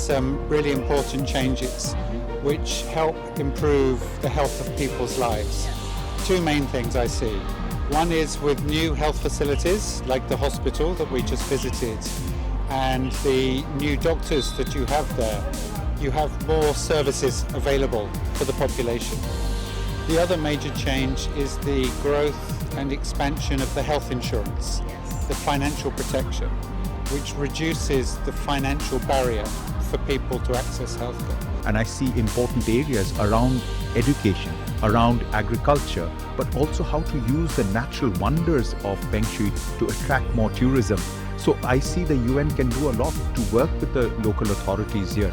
some really important changes which help improve the health of people's lives. Two main things I see. One is with new health facilities like the hospital that we just visited and the new doctors that you have there. You have more services available for the population. The other major change is the growth and expansion of the health insurance, the financial protection, which reduces the financial barrier for people to access healthcare. And I see important areas around education, around agriculture, but also how to use the natural wonders of Peng Shui to attract more tourism. So I see the UN can do a lot to work with the local authorities here.